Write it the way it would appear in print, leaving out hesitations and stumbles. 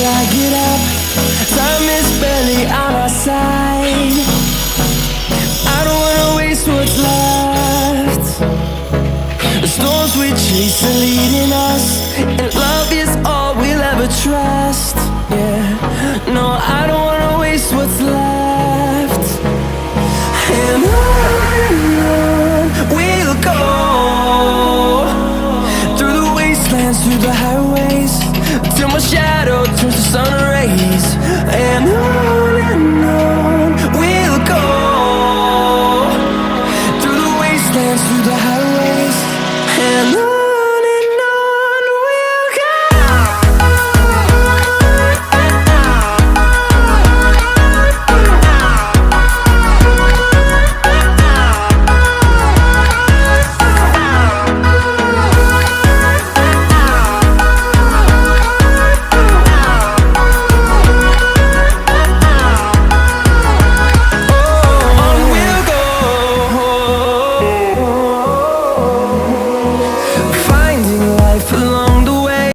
I get up, time is barely on our side. I don't wanna waste what's left. The storms we chase are leading us.